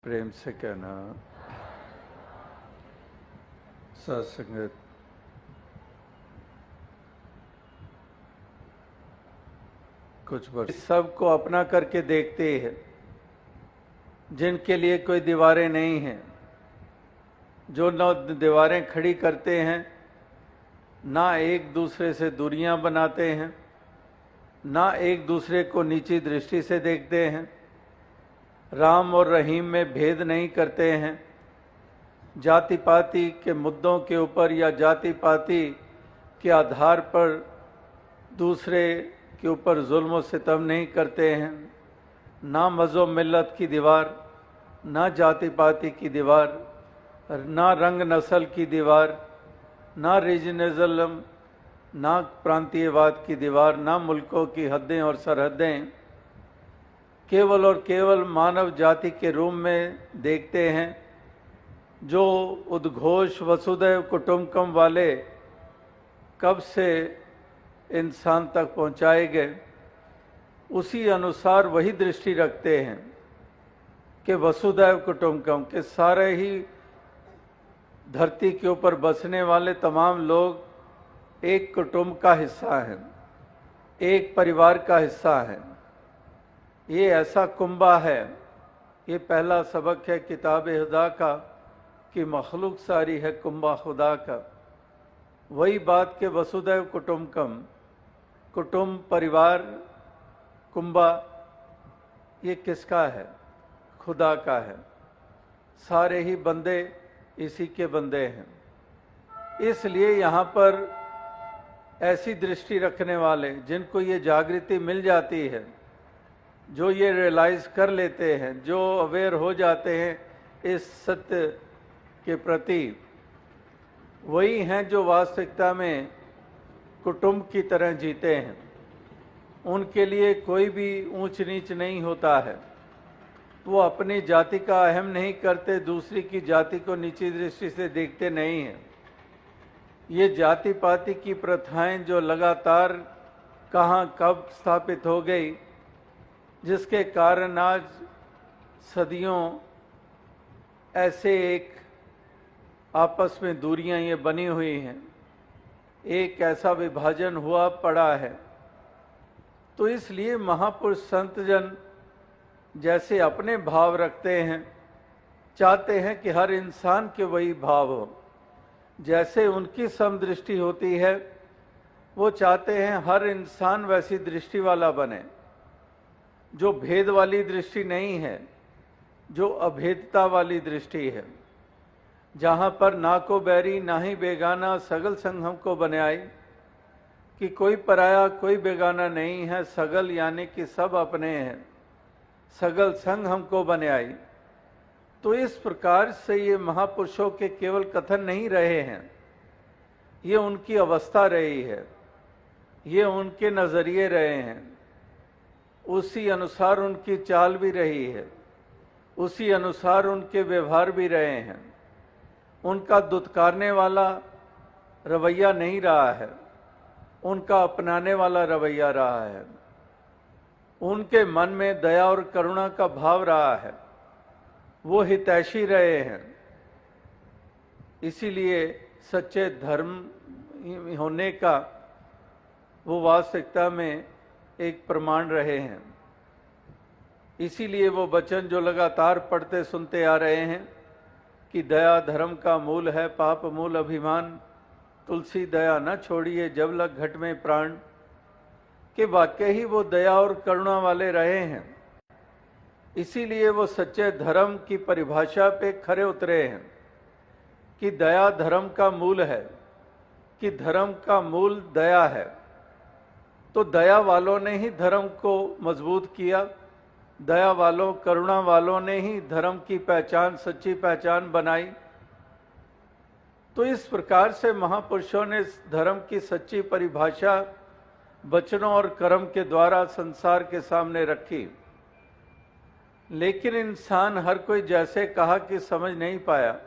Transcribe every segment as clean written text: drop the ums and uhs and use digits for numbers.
प्रेम से कहना। सत्संगत कुछ वर्ष सबको अपना करके देखते हैं, जिनके लिए कोई दीवारें नहीं हैं, जो न दीवारें खड़ी करते हैं, ना एक दूसरे से दूरियां बनाते हैं, ना एक दूसरे को नीची दृष्टि से देखते हैं, राम और रहीम में भेद नहीं करते हैं, जाति पाति के मुद्दों के ऊपर या जाति पाति के आधार पर दूसरे के ऊपर जुल्म और सितम नहीं करते हैं, ना मज़ो मिल्लत की दीवार, ना जाति पाति की दीवार, ना रंग नस्ल की दीवार, ना रीजनलिज्म, ना प्रांतीयवाद की दीवार, ना मुल्कों की हदें और सरहदें, केवल और केवल मानव जाति के रूप में देखते हैं, जो उद्घोष वसुधैव कुटुंबकम वाले कब से इंसान तक पहुंचाए गए, उसी अनुसार वही दृष्टि रखते हैं कि वसुधैव कुटुंबकम के सारे ही धरती के ऊपर बसने वाले तमाम लोग एक कुटुंब का हिस्सा हैं, एक परिवार का हिस्सा हैं। ये ऐसा कुंबा है, ये पहला सबक है किताब खुदा का कि मखलूक सारी है कुंबा खुदा का। वही बात के वसुधैव कुटुंबकम, कुटुंब परिवार कुंबा, ये किसका है? खुदा का है। सारे ही बंदे इसी के बंदे हैं। इसलिए यहाँ पर ऐसी दृष्टि रखने वाले, जिनको ये जागृति मिल जाती है, जो ये रियलाइज़ कर लेते हैं, जो अवेयर हो जाते हैं इस सत्य के प्रति, वही हैं जो वास्तविकता में कुटुंब की तरह जीते हैं। उनके लिए कोई भी ऊंच नीच नहीं होता है। वो अपनी जाति का अहम नहीं करते, दूसरी की जाति को नीची दृष्टि से देखते नहीं हैं। ये जाति पाति की प्रथाएं जो लगातार कहाँ कब स्थापित हो गई, जिसके कारण आज सदियों ऐसे एक आपस में दूरियां ये बनी हुई हैं, एक ऐसा विभाजन हुआ पड़ा है। तो इसलिए महापुरुष संत जन जैसे अपने भाव रखते हैं, चाहते हैं कि हर इंसान के वही भाव हो। जैसे उनकी समदृष्टि होती है, वो चाहते हैं हर इंसान वैसी दृष्टि वाला बने, जो भेद वाली दृष्टि नहीं है, जो अभेदता वाली दृष्टि है, जहाँ पर ना को बैरी ना ही बेगाना सगल संग हमको बनाई, कि कोई पराया कोई बेगाना नहीं है, सगल यानी कि सब अपने हैं, सगल संग हमको बनाई। तो इस प्रकार से ये महापुरुषों के केवल कथन नहीं रहे हैं, ये उनकी अवस्था रही है, ये उनके नज़रिए रहे हैं, उसी अनुसार उनकी चाल भी रही है, उसी अनुसार उनके व्यवहार भी रहे हैं। उनका दुत्कारने वाला रवैया नहीं रहा है, उनका अपनाने वाला रवैया रहा है। उनके मन में दया और करुणा का भाव रहा है, वो हितैषी रहे हैं। इसीलिए सच्चे धर्म होने का वो वास्तविकता में एक प्रमाण रहे हैं। इसीलिए वो वचन जो लगातार पढ़ते सुनते आ रहे हैं कि दया धर्म का मूल है, पाप मूल अभिमान, तुलसी दया न छोड़िए जब लग घट में प्राण, के वाकई ही वो दया और करुणा वाले रहे हैं। इसीलिए वो सच्चे धर्म की परिभाषा पे खरे उतरे हैं कि दया धर्म का मूल है, कि धर्म का मूल दया है। तो दया वालों ने ही धर्म को मजबूत किया, दया वालों करुणा वालों ने ही धर्म की पहचान, सच्ची पहचान बनाई। तो इस प्रकार से महापुरुषों ने धर्म की सच्ची परिभाषा वचनों और कर्म के द्वारा संसार के सामने रखी। लेकिन इंसान हर कोई जैसे कहा कि समझ नहीं पाया,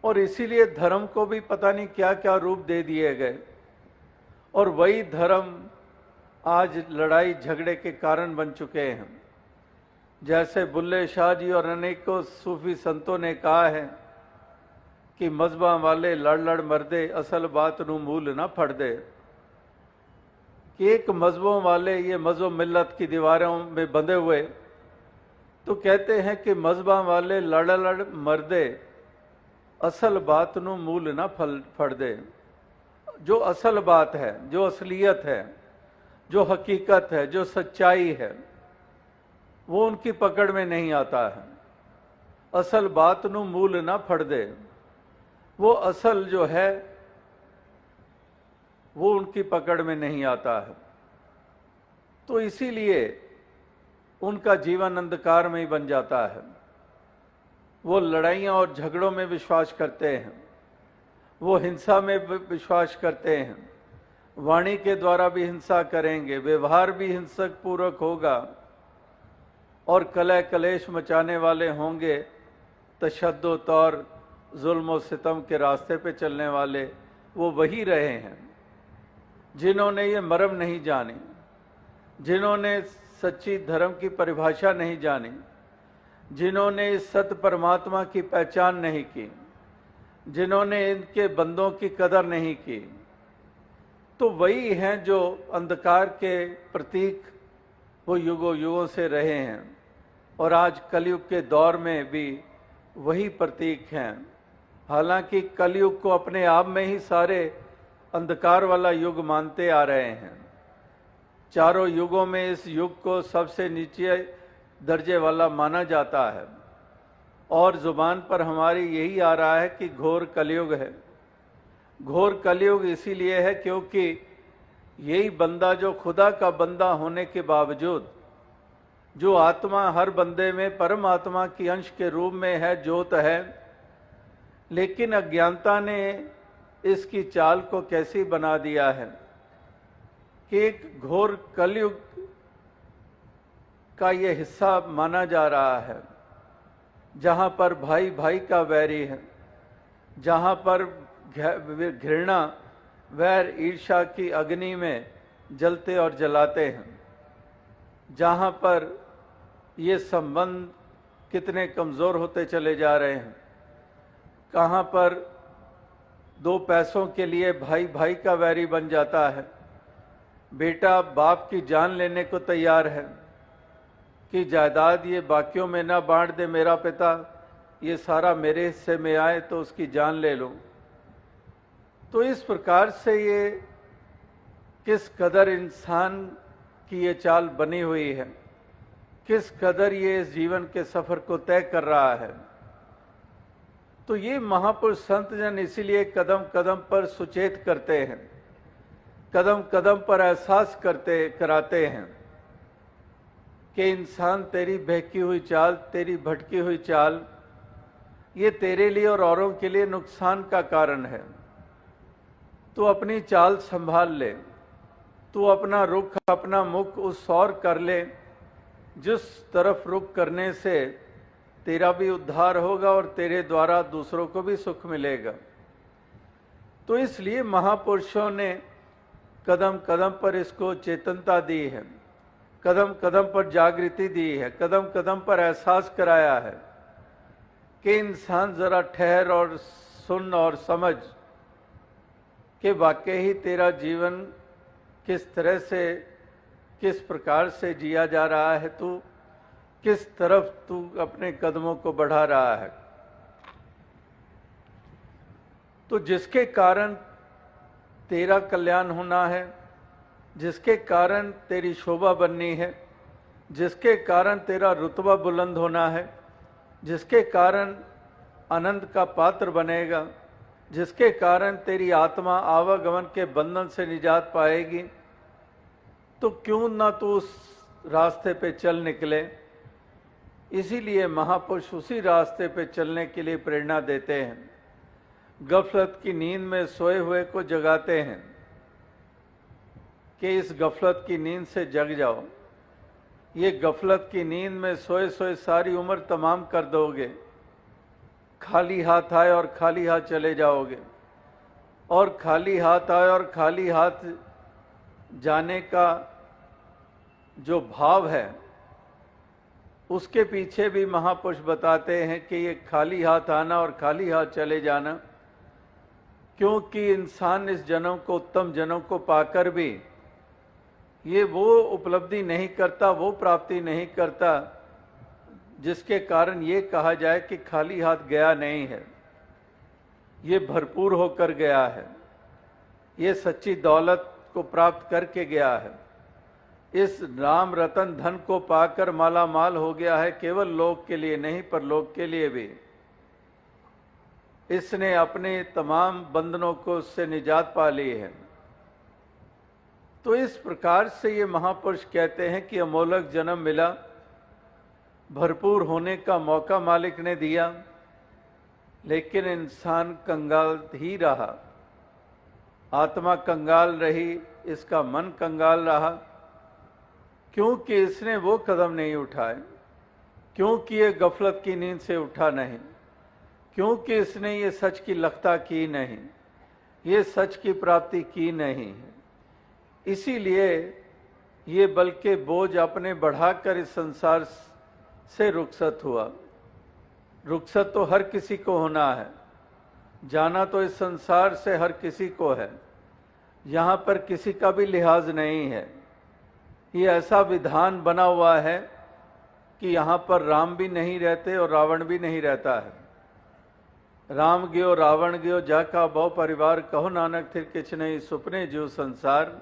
और इसीलिए धर्म को भी पता नहीं क्या क्या रूप दे दिए गए, और वही धर्म आज लड़ाई झगड़े के कारण बन चुके हैं। जैसे बुल्ले शाह जी और अनेकों सूफी संतों ने कहा है कि मजहबा वाले लड़ लड़ मरदे, असल बात नू मूल ना फड़ दे। कि एक मजहबों वाले ये मजहब मिल्लत की दीवारों में बंधे हुए, तो कहते हैं कि मजहबा वाले लड़ लड़ मरदे, असल बात नू मूल ना फड़ दे। जो असल बात है, जो असलियत है, जो हकीकत है, जो सच्चाई है, वो उनकी पकड़ में नहीं आता है। असल बात नू मूल ना फड़ दे, वो असल जो है वो उनकी पकड़ में नहीं आता है। तो इसीलिए उनका जीवन अंधकार में ही बन जाता है। वो लड़ाइयाँ और झगड़ों में विश्वास करते हैं, वो हिंसा में विश्वास करते हैं, वाणी के द्वारा भी हिंसा करेंगे, व्यवहार भी हिंसक पूर्वक होगा और कलह कलेश मचाने वाले होंगे। तशद्दुद और जुल्म और सितम के रास्ते पे चलने वाले वो वही रहे हैं जिन्होंने ये मर्म नहीं जानी, जिन्होंने सच्ची धर्म की परिभाषा नहीं जानी, जिन्होंने इस सत्य परमात्मा की पहचान नहीं की, जिन्होंने इनके बंदों की कदर नहीं की। तो वही हैं जो अंधकार के प्रतीक वो युगों युगों से रहे हैं और आज कलयुग के दौर में भी वही प्रतीक हैं। हालांकि कलयुग को अपने आप में ही सारे अंधकार वाला युग मानते आ रहे हैं। चारों युगों में इस युग को सबसे नीचे दर्जे वाला माना जाता है और जुबान पर हमारी यही आ रहा है कि घोर कलयुग है। घोर कलयुग इसीलिए है क्योंकि यही बंदा जो खुदा का बंदा होने के बावजूद, जो आत्मा हर बंदे में परमात्मा की अंश के रूप में है, ज्योत है, लेकिन अज्ञानता ने इसकी चाल को कैसी बना दिया है कि एक घोर कलयुग का ये हिस्सा माना जा रहा है, जहां पर भाई भाई का वैरी है, जहां पर घृणा वैर ईर्ष्या की अग्नि में जलते और जलाते हैं, जहां पर ये संबंध कितने कमज़ोर होते चले जा रहे हैं, कहां पर दो पैसों के लिए भाई भाई का वैरी बन जाता है। बेटा बाप की जान लेने को तैयार है कि जायदाद ये बाकियों में ना बांट दे मेरा पिता, ये सारा मेरे हिस्से में आए तो उसकी जान ले लूं। तो इस प्रकार से ये किस कदर इंसान की ये चाल बनी हुई है, किस कदर ये इस जीवन के सफर को तय कर रहा है। तो ये महापुरुष संत जन इसीलिए कदम कदम पर सुचेत करते हैं, कदम कदम पर एहसास कराते हैं कि इंसान तेरी बहकी हुई चाल, तेरी भटकी हुई चाल, ये तेरे लिए और औरों के लिए नुकसान का कारण है। तू अपनी चाल संभाल ले, तू अपना रुख, अपना मुख उस और कर ले जिस तरफ रुख करने से तेरा भी उद्धार होगा और तेरे द्वारा दूसरों को भी सुख मिलेगा। तो इसलिए महापुरुषों ने कदम कदम पर इसको चेतनता दी है, कदम कदम पर जागृति दी है, कदम कदम पर एहसास कराया है कि इंसान जरा ठहर और सुन और समझ कि वाकई ही तेरा जीवन किस तरह से, किस प्रकार से जिया जा रहा है, तू किस तरफ तू अपने कदमों को बढ़ा रहा है। तो जिसके कारण तेरा कल्याण होना है, जिसके कारण तेरी शोभा बननी है, जिसके कारण तेरा रुतबा बुलंद होना है, जिसके कारण आनंद का पात्र बनेगा, जिसके कारण तेरी आत्मा आवागमन के बंधन से निजात पाएगी, तो क्यों ना तू उस रास्ते पे चल निकले। इसीलिए महापुरुष उसी रास्ते पे चलने के लिए प्रेरणा देते हैं, गफलत की नींद में सोए हुए को जगाते हैं कि इस गफलत की नींद से जग जाओ। ये गफलत की नींद में सोए सोए सारी उम्र तमाम कर दोगे, खाली हाथ आए और खाली हाथ चले जाओगे, और खाली हाथ आए और खाली हाथ जाने का जो भाव है उसके पीछे भी महापुरुष बताते हैं कि ये खाली हाथ आना और खाली हाथ चले जाना, क्योंकि इंसान इस जन्म को, उत्तम जन्म को पाकर भी ये वो उपलब्धि नहीं करता, वो प्राप्ति नहीं करता जिसके कारण ये कहा जाए कि खाली हाथ गया नहीं है, ये भरपूर होकर गया है, ये सच्ची दौलत को प्राप्त करके गया है, इस राम रतन धन को पाकर माला माल हो गया है, केवल लोक के लिए नहीं पर लोक के लिए भी। इसने अपने तमाम बंधनों को उससे निजात पा ली है। तो इस प्रकार से ये महापुरुष कहते हैं कि अमोलक जन्म मिला, भरपूर होने का मौका मालिक ने दिया, लेकिन इंसान कंगाल ही रहा, आत्मा कंगाल रही, इसका मन कंगाल रहा, क्योंकि इसने वो कदम नहीं उठाए, क्योंकि ये गफलत की नींद से उठा नहीं, क्योंकि इसने ये सच की लख्ता की नहीं, ये सच की प्राप्ति की नहीं है। इसीलिए ये बल्कि बोझ अपने बढ़ाकर इस संसार से रुखसत हुआ। रुखसत तो हर किसी को होना है, जाना तो इस संसार से हर किसी को है, यहाँ पर किसी का भी लिहाज नहीं है। ये ऐसा विधान बना हुआ है कि यहाँ पर राम भी नहीं रहते और रावण भी नहीं रहता है। राम गयो रावण गयो जाका बहु परिवार, कहो नानक थिर किछ नहीं सुपने जो संसार।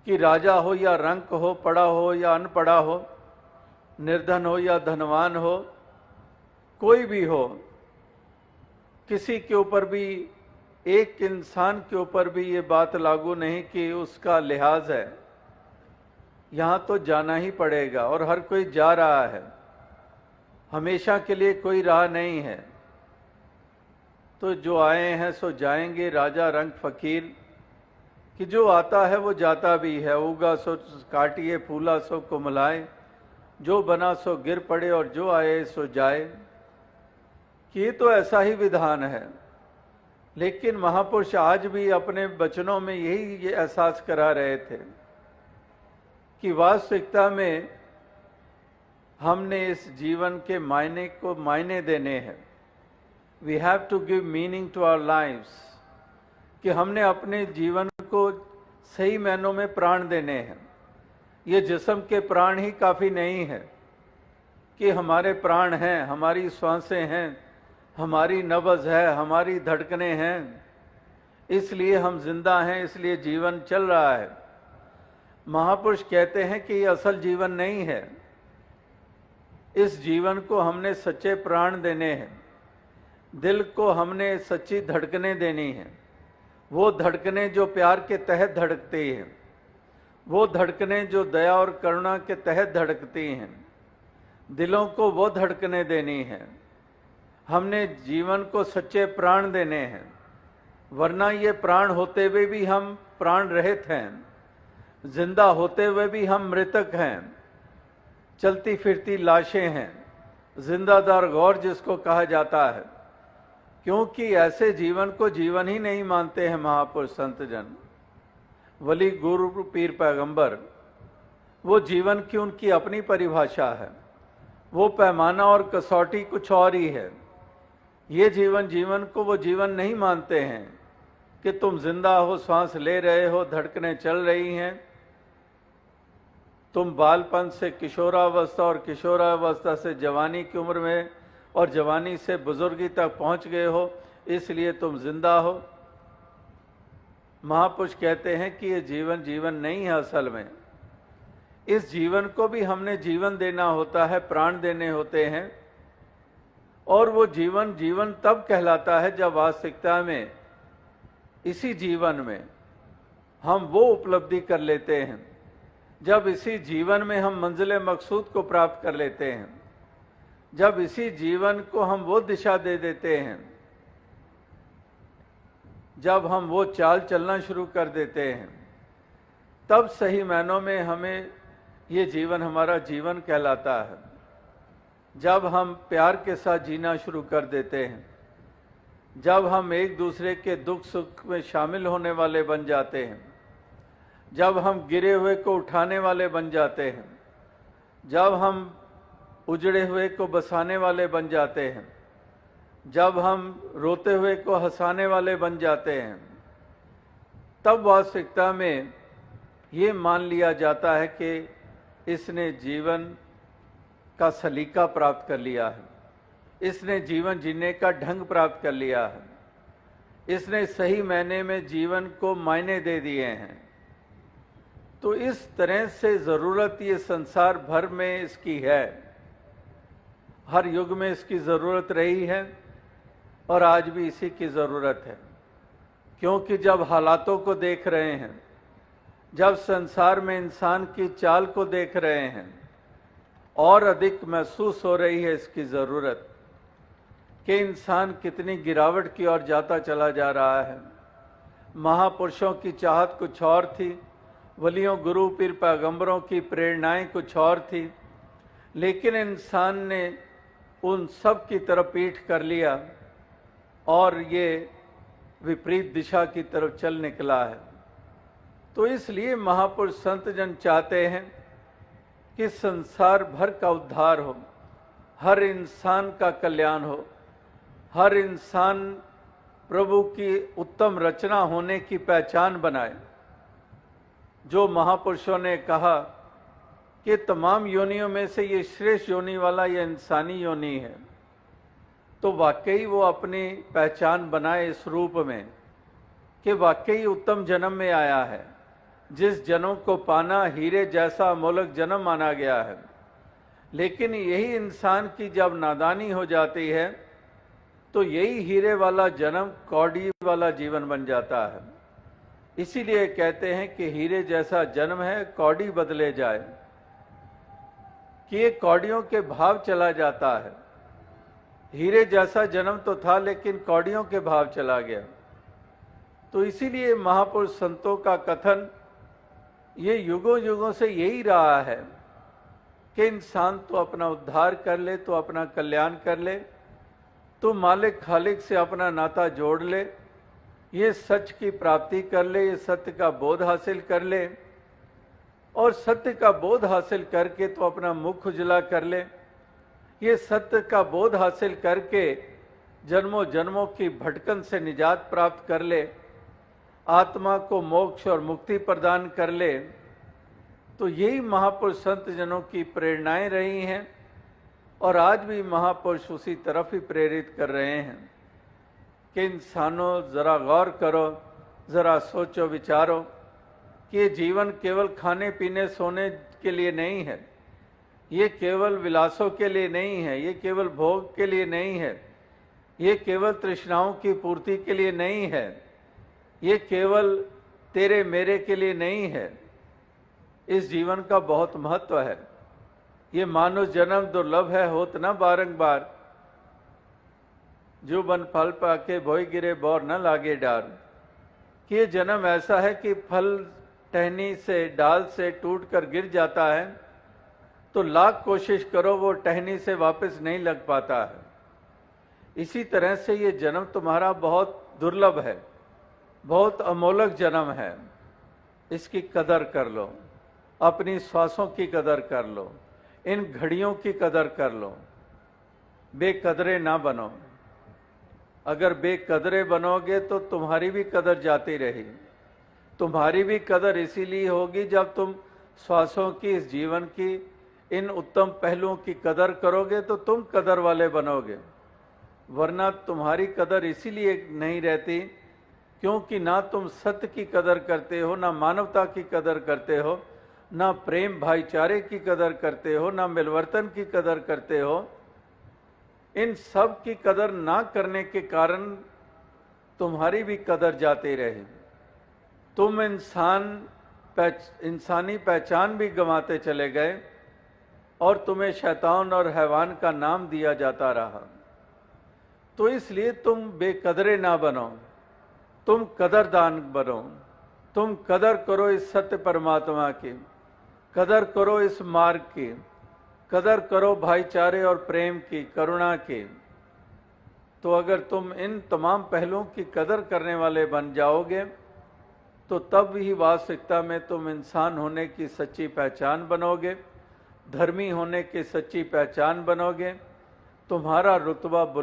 कि राजा हो या रंक हो, पढ़ा हो या अनपढ़ा हो, निर्धन हो या धनवान हो, कोई भी हो, किसी के ऊपर भी, एक इंसान के ऊपर भी ये बात लागू नहीं कि उसका लिहाज है। यहाँ तो जाना ही पड़ेगा और हर कोई जा रहा है, हमेशा के लिए कोई राह नहीं है। तो जो आए हैं सो जाएंगे, राजा रंग फकीर, कि जो आता है वो जाता भी है। उगा सो काटिए, फूला सो कुमलाए, जो बना सो गिर पड़े और जो आए सो जाए। कि ये तो ऐसा ही विधान है, लेकिन महापुरुष आज भी अपने वचनों में यही ये एहसास करा रहे थे कि वास्तविकता में हमने इस जीवन के मायने को मायने देने हैं। We have to give meaning to our lives, कि हमने अपने जीवन को सही मायनों में प्राण देने हैं। ये जिस्म के प्राण ही काफ़ी नहीं है कि हमारे प्राण हैं, हमारी सांसें हैं, हमारी नब्ज़ है, हमारी धड़कनें हैं, इसलिए हम जिंदा हैं, इसलिए जीवन चल रहा है। महापुरुष कहते हैं कि ये असल जीवन नहीं है। इस जीवन को हमने सच्चे प्राण देने हैं, दिल को हमने सच्ची धड़कनें देनी हैं। वो धड़कनें जो प्यार के तहत धड़कती हैं, वो धड़कनें जो दया और करुणा के तहत धड़कती हैं, दिलों को वो धड़कनें देनी हैं। हमने जीवन को सच्चे प्राण देने हैं, वरना ये प्राण होते हुए भी हम प्राण रहित हैं, जिंदा होते हुए भी हम मृतक हैं, चलती फिरती लाशें हैं, जिंदादार गौर जिसको कहा जाता है। क्योंकि ऐसे जीवन को जीवन ही नहीं मानते हैं महापुरुष संत जन, वली गुरु पीर पैगंबर। वो जीवन की उनकी अपनी परिभाषा है, वो पैमाना और कसौटी कुछ और ही है। ये जीवन को वो जीवन नहीं मानते हैं कि तुम जिंदा हो, सांस ले रहे हो, धड़कनें चल रही हैं, तुम बालपन से किशोरावस्था और किशोरावस्था से जवानी की उम्र में और जवानी से बुजुर्गी तक पहुंच गए हो, इसलिए तुम जिंदा हो। महापुरुष कहते हैं कि ये जीवन नहीं है असल में। इस जीवन को भी हमने जीवन देना होता है, प्राण देने होते हैं, और वो जीवन तब कहलाता है जब वास्तविकता में इसी जीवन में हम वो उपलब्धि कर लेते हैं, जब इसी जीवन में हम मंजिल मकसूद को प्राप्त कर लेते हैं, जब इसी जीवन को हम वो दिशा दे देते हैं, जब हम वो चाल चलना शुरू कर देते हैं, तब सही मायनों में हमें ये जीवन हमारा जीवन कहलाता है। जब हम प्यार के साथ जीना शुरू कर देते हैं, जब हम एक दूसरे के दुख सुख में शामिल होने वाले बन जाते हैं, जब हम गिरे हुए को उठाने वाले बन जाते हैं, जब हम उजड़े हुए को बसाने वाले बन जाते हैं, जब हम रोते हुए को हंसाने वाले बन जाते हैं, तब वास्तविकता में ये मान लिया जाता है कि इसने जीवन का सलीका प्राप्त कर लिया है, इसने जीवन जीने का ढंग प्राप्त कर लिया है, इसने सही मायने में जीवन को मायने दे दिए हैं। तो इस तरह से ज़रूरत ये संसार भर में इसकी है, हर युग में इसकी ज़रूरत रही है और आज भी इसी की ज़रूरत है। क्योंकि जब हालातों को देख रहे हैं, जब संसार में इंसान की चाल को देख रहे हैं, और अधिक महसूस हो रही है इसकी ज़रूरत कि इंसान कितनी गिरावट की ओर जाता चला जा रहा है। महापुरुषों की चाहत कुछ और थी, वलियों गुरु पीर पैगंबरों की प्रेरणाएं कुछ और थी, लेकिन इंसान ने उन सब की तरफ पीठ कर लिया और ये विपरीत दिशा की तरफ चल निकला है। तो इसलिए महापुरुष संत जन चाहते हैं कि संसार भर का उद्धार हो, हर इंसान का कल्याण हो, हर इंसान प्रभु की उत्तम रचना होने की पहचान बनाए। जो महापुरुषों ने कहा कि तमाम योनियों में से ये श्रेष्ठ योनि वाला ये इंसानी योनि है, तो वाकई वो अपनी पहचान बनाए इस रूप में कि वाकई उत्तम जन्म में आया है, जिस जन्म को पाना हीरे जैसा अमोलक जन्म माना गया है। लेकिन यही इंसान की जब नादानी हो जाती है तो यही हीरे वाला जन्म कौड़ी वाला जीवन बन जाता है। इसीलिए कहते हैं कि हीरे जैसा जन्म है कौड़ी बदले जाए, कि ये कौड़ियों के भाव चला जाता है। हीरे जैसा जन्म तो था लेकिन कौड़ियों के भाव चला गया। तो इसीलिए महापुरुष संतों का कथन ये युगों युगों से यही रहा है कि इंसान तो अपना उद्धार कर ले, तो अपना कल्याण कर ले, तो मालिक खालिक से अपना नाता जोड़ ले, ये सच की प्राप्ति कर ले, ये सत्य का बोध हासिल कर ले, और सत्य का बोध हासिल करके तो अपना मुख उजला कर ले। ये सत्य का बोध हासिल करके जन्मों जन्मों की भटकन से निजात प्राप्त कर ले, आत्मा को मोक्ष और मुक्ति प्रदान कर ले। तो यही महापुरुष संत जनों की प्रेरणाएं रही हैं और आज भी महापुरुष उसी तरफ ही प्रेरित कर रहे हैं कि इंसानों जरा गौर करो, जरा सोचो विचारो कि ये जीवन केवल खाने पीने सोने के लिए नहीं है, ये केवल विलासों के लिए नहीं है, ये केवल भोग के लिए नहीं है, ये केवल तृष्णाओं की पूर्ति के लिए नहीं है, ये केवल तेरे मेरे के लिए नहीं है। इस जीवन का बहुत महत्व है। ये मानव जन्म दुर्लभ है, होत न बारंबार, जो बन फल पाके भोई गिरे बौर न लागे डार। कि ये जन्म ऐसा है कि फल टहनी से डाल से टूट कर गिर जाता है तो लाख कोशिश करो वो टहनी से वापस नहीं लग पाता है। इसी तरह से ये जन्म तुम्हारा बहुत दुर्लभ है, बहुत अमोलक जन्म है। इसकी कदर कर लो, अपनी श्वासों की कदर कर लो, इन घड़ियों की कदर कर लो, बेकदरे ना बनो। अगर बेकदरे बनोगे तो तुम्हारी भी कदर जाती रही। तुम्हारी भी कदर इसीलिए होगी जब तुम श्वासों की, इस जीवन की, इन उत्तम पहलुओं की कदर करोगे तो तुम कदर वाले बनोगे। वरना तुम्हारी कदर इसीलिए नहीं रहती क्योंकि ना तुम सत्य की कदर करते हो, ना मानवता की कदर करते हो, ना प्रेम भाईचारे की कदर करते हो, ना मिलवर्तन की कदर करते हो। इन सब की कदर ना करने के कारण तुम्हारी भी कदर जाती रही। तुम इंसानी पहचान भी गंवाते चले गए और तुम्हें शैतान और हैवान का नाम दिया जाता रहा। तो इसलिए तुम बेकदरे ना बनो, तुम कदरदान बनो। तुम कदर करो इस सत्य परमात्मा की, कदर करो इस मार्ग की, कदर करो भाईचारे और प्रेम की, करुणा की। तो अगर तुम इन तमाम पहलुओं की कदर करने वाले बन जाओगे तो तब ही वास्तविकता में तुम इंसान होने की सच्ची पहचान बनोगे, धर्मी होने की सच्ची पहचान बनोगे, तुम्हारा रुतबा